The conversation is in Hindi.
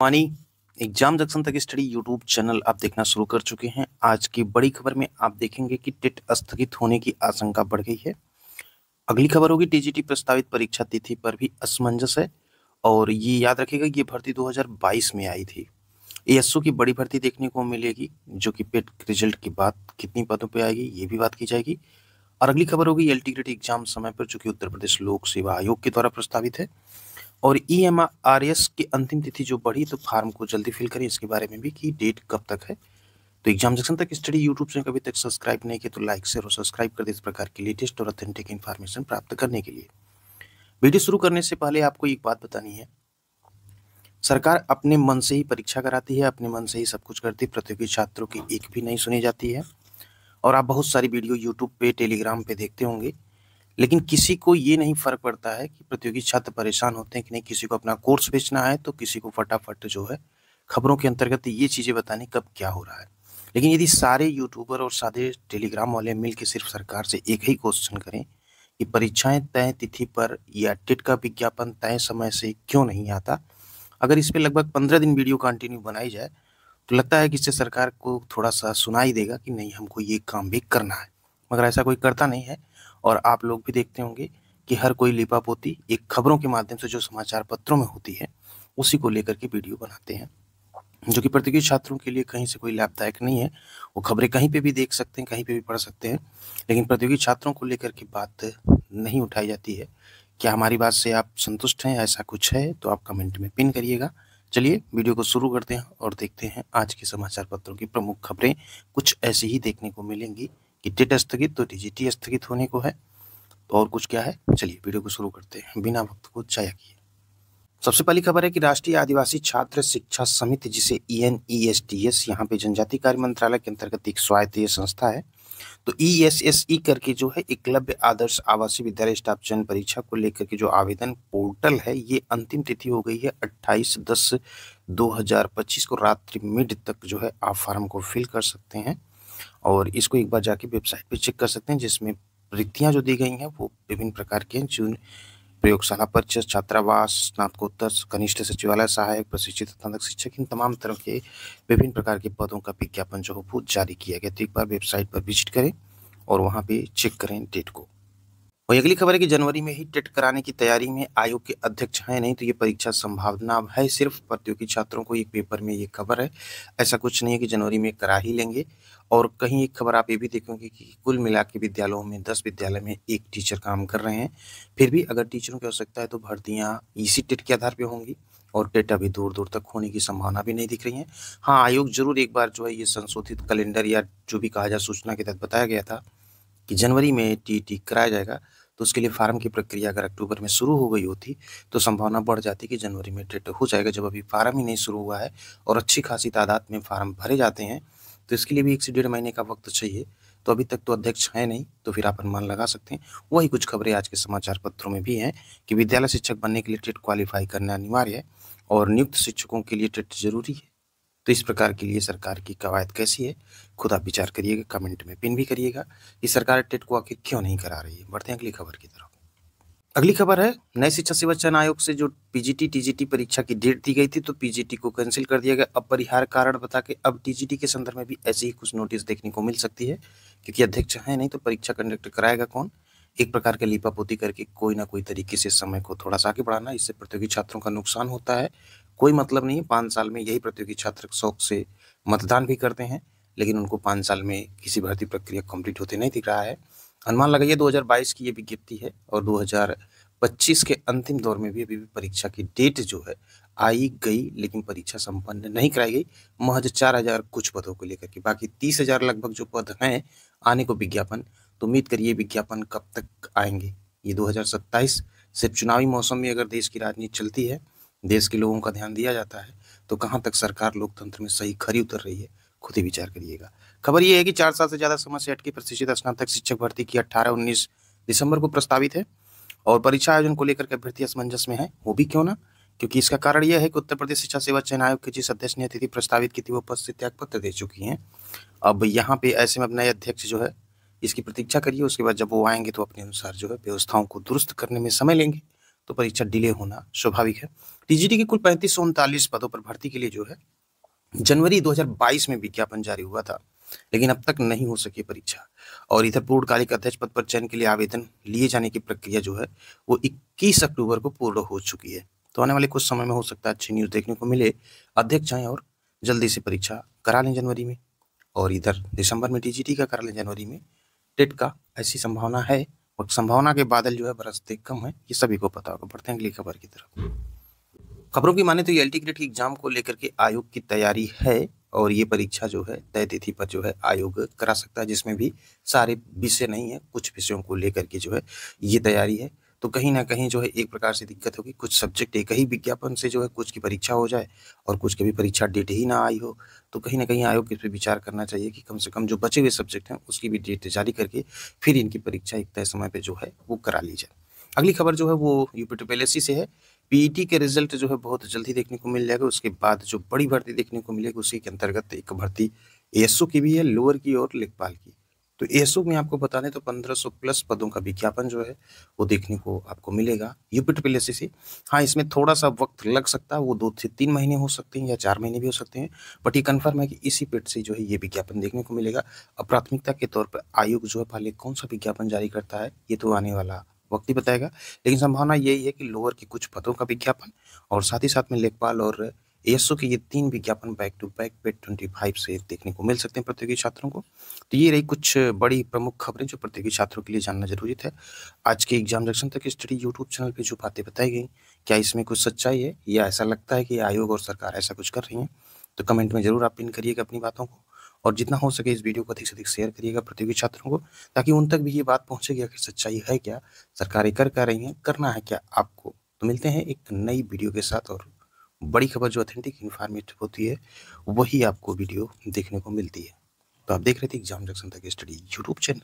मानी एग्जाम जंक्शन तक स्टडी यूट्यूब चैनल आप देखना शुरू कर चुके हैं। आज की बड़ी खबर में आप देखेंगे कि टेट स्थगित होने की आशंका बढ़ गई है। अगली खबर होगी टीजीटी प्रस्तावित परीक्षा तिथि पर भी असमंजस है। और ये याद रखिएगा ये भर्ती 2022 में आई थी। एएसओ की बड़ी भर्ती देखने को मिलेगी जो कि पेट रिजल्ट के बाद कितनी पदों पे आएगी ये भी बात की जाएगी। और अगली खबर होगी एलटी ग्रेड एग्जाम समय पर जो कि उत्तर प्रदेश लोक सेवा आयोग के द्वारा प्रस्तावित है। और ईएमआरएस की अंतिम तिथि जो बढ़ी तो फार्म को जल्दी फिल करें इसके बारे में भी कि डेट कब तक है। तो एग्जाम सेक्शन तक स्टडी यूट्यूब चैनल कभी तक सब्सक्राइब नहीं किया तो लाइक शेयर और सब्सक्राइब कर दे इस प्रकार की लेटेस्ट और ऑथेंटिक इन्फॉर्मेशन प्राप्त करने के लिए। वीडियो शुरू करने से पहले आपको एक बात बतानी है, सरकार अपने मन से ही परीक्षा कराती है, अपने मन से ही सब कुछ करती है, प्रतियोगी छात्रों की एक भी नहीं सुनी जाती है। और आप बहुत सारी वीडियो यूट्यूब पे टेलीग्राम पे देखते होंगे, लेकिन किसी को ये नहीं फर्क पड़ता है कि प्रतियोगी छात्र परेशान होते हैं कि नहीं, किसी को अपना कोर्स बेचना है तो किसी को फटाफट जो है खबरों के अंतर्गत ये चीजें बतानी कब क्या हो रहा है। लेकिन यदि सारे यूट्यूबर और सारे टेलीग्राम वाले मिलकर सिर्फ सरकार से एक ही क्वेश्चन करें कि परीक्षाएं तय तिथि पर या टेट का विज्ञापन तय समय से क्यों नहीं आता, अगर इस पे लगभग 15 दिन वीडियो कंटिन्यू बनाई जाए तो लगता है कि इससे सरकार को थोड़ा सा सुनाई देगा कि नहीं हमको ये काम भी करना है। मगर ऐसा कोई करता नहीं है। और आप लोग भी देखते होंगे कि हर कोई लिपापोती एक खबरों के माध्यम से जो समाचार पत्रों में होती है उसी को लेकर के वीडियो बनाते हैं, जो कि प्रतियोगी छात्रों के लिए कहीं से कोई लाभदायक नहीं है। वो खबरें कहीं पे भी देख सकते हैं, कहीं पे भी पढ़ सकते हैं, लेकिन प्रतियोगी छात्रों को लेकर के बात नहीं उठाई जाती है। क्या हमारी बात से आप संतुष्ट हैं? ऐसा कुछ है तो आप कमेंट में पिन करिएगा। चलिए वीडियो को शुरू करते हैं और देखते हैं आज के समाचार पत्रों की प्रमुख खबरें। कुछ ऐसी ही देखने को मिलेंगी कि टेट स्थगित तो टीजीटी स्थगित होने को है, तो और कुछ क्या है। चलिए वीडियो को शुरू करते हैं बिना वक्त को जाया किए। सबसे पहली खबर है कि राष्ट्रीय आदिवासी छात्र शिक्षा समिति जिसे ENESTS यहाँ पे जनजाति कार्य मंत्रालय के अंतर्गत एक स्वायत्त संस्था है, तो ESSE करके जो है एकलव्य आदर्श आवासीय विद्यालय स्टाफ चयन परीक्षा को लेकर के जो आवेदन पोर्टल है ये अंतिम तिथि हो गई है 28/10/2025 को रात्रि मिड तक जो है आप फॉर्म को फिल कर सकते हैं। और इसको एक बार जाके वेबसाइट पे चेक कर सकते हैं जिसमें रिक्तियां जो दी गई हैं वो विभिन्न प्रकार की हैं, जो प्रयोगशाला परिचय, छात्रावास, स्नातकोत्तर, कनिष्ठ सचिवालय सहायक, प्रशिक्षित स्नातक शिक्षक, इन तमाम तरह के विभिन्न प्रकार के पदों का विज्ञापन जो है वो जारी किया गया। तो एक बार वेबसाइट पर विजिट करें और वहाँ पे चेक करें डेट को। और अगली खबर है कि जनवरी में ही टेट कराने की तैयारी में आयोग के अध्यक्ष हैं नहीं तो ये परीक्षा संभावना है सिर्फ प्रतियोगी छात्रों को। एक पेपर में ये खबर है, ऐसा कुछ नहीं है कि जनवरी में करा ही लेंगे। और कहीं एक खबर आप ये भी देखेंगे कि कुल मिला के विद्यालयों में 10 विद्यालय में एक टीचर काम कर रहे हैं। फिर भी अगर टीचरों की आवश्यकता है तो भर्तियाँ इसी टेट के आधार पर होंगी और टेट अभी दूर दूर तक होने की संभावना भी नहीं दिख रही है। हाँ, आयोग जरूर एक बार जो है ये संशोधित कैलेंडर या जो भी कहा जाए सूचना के तहत बताया गया था कि जनवरी में टीटी कराया जाएगा, तो उसके लिए फार्म की प्रक्रिया अगर अक्टूबर में शुरू हो गई होती तो संभावना बढ़ जाती कि जनवरी में टेट हो जाएगा। जब अभी फार्म ही नहीं शुरू हुआ है और अच्छी खासी तादाद में फार्म भरे जाते हैं तो इसके लिए भी 1 से 1.5 महीने का वक्त चाहिए। तो अभी तक तो अध्यक्ष है नहीं, तो फिर आप अनुमान लगा सकते हैं। वही कुछ खबरें आज के समाचार पत्रों में भी हैं कि विद्यालय शिक्षक बनने के लिए टेट क्वालिफाई करना अनिवार्य है और नियुक्त शिक्षकों के लिए टेट जरूरी है। तो इस प्रकार के लिए सरकार की कवायद कैसी है खुद आप विचार करिएगा, कमेंट में पिन भी करिएगा कि सरकार टेट को आखिर क्यों नहीं करा रही है। बढ़ते हैं अगली खबर की तरफ। अगली खबर है नए शिक्षा सेवा चयन आयोग से जो पीजीटी टीजीटी परीक्षा की डेट दी गई थी तो पीजीटी को कैंसिल कर दिया गया। अब परिहार कारण बता के अब टीजीटी के संदर्भ में भी ऐसी ही कुछ नोटिस देखने को मिल सकती है, क्योंकि अध्यक्ष है नहीं तो परीक्षा कंडक्ट कराएगा कौन। एक प्रकार के लीपापोती करके कोई ना कोई तरीके से समय को थोड़ा सा आगे बढ़ाना, इससे प्रतियोगी छात्रों का नुकसान होता है। कोई मतलब नहीं है, 5 साल में यही प्रतियोगी छात्र शौक से मतदान भी करते हैं, लेकिन उनको 5 साल में किसी भर्ती प्रक्रिया कंप्लीट होते नहीं दिख रहा है। अनुमान लगाइए 2022 की ये विज्ञप्ति है और 2025 के अंतिम दौर में भी अभी भी परीक्षा की डेट जो है आई गई, लेकिन परीक्षा संपन्न नहीं कराई गई। महज 4000 कुछ पदों को लेकर के, बाकी 30,000 लगभग जो पद हैं आने को विज्ञापन। तो उम्मीद करिए विज्ञापन कब तक आएंगे। ये 2027 सिर्फ चुनावी मौसम में अगर देश की राजनीति चलती है, देश के लोगों का ध्यान दिया जाता है, तो कहाँ तक सरकार लोकतंत्र में सही खरी उतर रही है खुद ही विचार करिएगा। खबर ये है कि 4 साल से ज्यादा समय से अटकी प्रशिक्षित स्नातक शिक्षक भर्ती की 18-19 दिसंबर को प्रस्तावित है और परीक्षा आयोजन को लेकर के अभ्यर्थी असमंजस में है। वो भी क्यों ना, क्योंकि इसका कारण यह है कि उत्तर प्रदेश शिक्षा सेवा चयन आयोग के जिस अध्यक्ष ने तिथि प्रस्तावित की थी वो पद से त्याग पत्र दे चुकी हैं। अब यहाँ पे ऐसे में अब नए अध्यक्ष जो है इसकी प्रतीक्षा करिए, उसके बाद जब वो आएंगे तो अपने अनुसार जो है व्यवस्थाओं को दुरुस्त करने में समय लेंगे। तो परीक्षा डिले होना स्वाभाविक है। टीजीटी के कुल 3539 पदों पर भर्ती के लिए जो है जनवरी 2022 में विज्ञापन जारी हुआ था, लेकिन अब तक नहीं हो सकी परीक्षा। और इधर पूर्णकालिक अध्यक्ष पद पर चयन के लिए आवेदन लिए जाने की प्रक्रिया जो है वो 21 अक्टूबर को पूर्ण हो चुकी है। तो आने वाले कुछ समय में हो सकता है अच्छी न्यूज़ देखने को मिले, अध्यक्ष आए और जल्दी से परीक्षा करा लें जनवरी में, और इधर दिसंबर में टीजीटी का करा लें जनवरी में टेट का, ऐसी संभावना है। और संभावना के बादल जो है बरसते कम है, ये सभी को पता होगा। बढ़ते हैं अगली खबर की तरफ। खबरों की माने तो ये एलटी ग्रेड की एग्जाम को लेकर के आयोग की तैयारी है, और ये परीक्षा जो है तय तिथि पर जो है आयोग करा सकता है, जिसमें भी सारे विषय नहीं है, कुछ विषयों को लेकर के जो है ये तैयारी है। तो कहीं ना कहीं जो है एक प्रकार से दिक्कत होगी, कुछ सब्जेक्ट एक ही विज्ञापन से जो है कुछ की परीक्षा हो जाए और कुछ की भी परीक्षा डेट ही ना आई हो। तो कहीं ना कहीं आयोग इस पर विचार करना चाहिए कि कम से कम जो बचे हुए सब्जेक्ट हैं उसकी भी डेट जारी करके फिर इनकी परीक्षा एक तय समय पर जो है वो करा ली जाए। अगली खबर जो है वो यूपीपीएससी से है। पीईटी के रिजल्ट जो है बहुत जल्दी देखने को मिल जाएगा। उसके बाद जो बड़ी भर्ती देखने को मिलेगी उसी के अंतर्गत एक भर्ती एएसओ की भी है, लोअर की और लेखपाल की। तो एएसओ में आपको बता दें तो 1500 प्लस पदों का विज्ञापन जो है वो देखने को आपको मिलेगा यूपीपीएससी से। हाँ, इसमें थोड़ा सा वक्त लग सकता है, वो 2 से 3 महीने हो सकते हैं या 4 महीने भी हो सकते हैं, बट ये कन्फर्म है कि इसी पेट से जो है ये विज्ञापन देखने को मिलेगा। अब प्राथमिकता के तौर पर आयोग जो है पहले कौन सा विज्ञापन जारी करता है ये तो आने वाला वक्त ही बताएगा, लेकिन संभावना यही है कि लोअर के कुछ पदों का विज्ञापन और साथ ही साथ में लेखपाल और एएसओ के ये 3 विज्ञापन बैक टू बैक पेट 25 से देखने को मिल सकते हैं प्रतियोगी छात्रों को। तो ये रही कुछ बड़ी प्रमुख खबरें जो प्रतियोगी छात्रों के लिए जानना जरूरी है। आज के एग्जाम जंक्शन तक स्टडी यूट्यूब चैनल पे जो बातें बताई गई, क्या इसमें कुछ सच्चाई है या ऐसा लगता है कि आयोग और सरकार ऐसा कुछ कर रही है? तो कमेंट में जरूर आप पिन करिएगा अपनी बातों को, और जितना हो सके इस वीडियो को अधिक से अधिक शेयर करिएगा प्रतियोगी छात्रों को, ताकि उन तक भी ये बात पहुंचेगी कि सच्चाई है क्या, सरकारें कर क्या रही हैं, करना है क्या आपको। तो मिलते हैं एक नई वीडियो के साथ, और बड़ी खबर जो ऑथेंटिक इन्फॉर्मेटिव होती है वही आपको वीडियो देखने को मिलती है। तो आप देख रहे थे एग्जाम जंक्शन तक स्टडी यूट्यूब चैनल।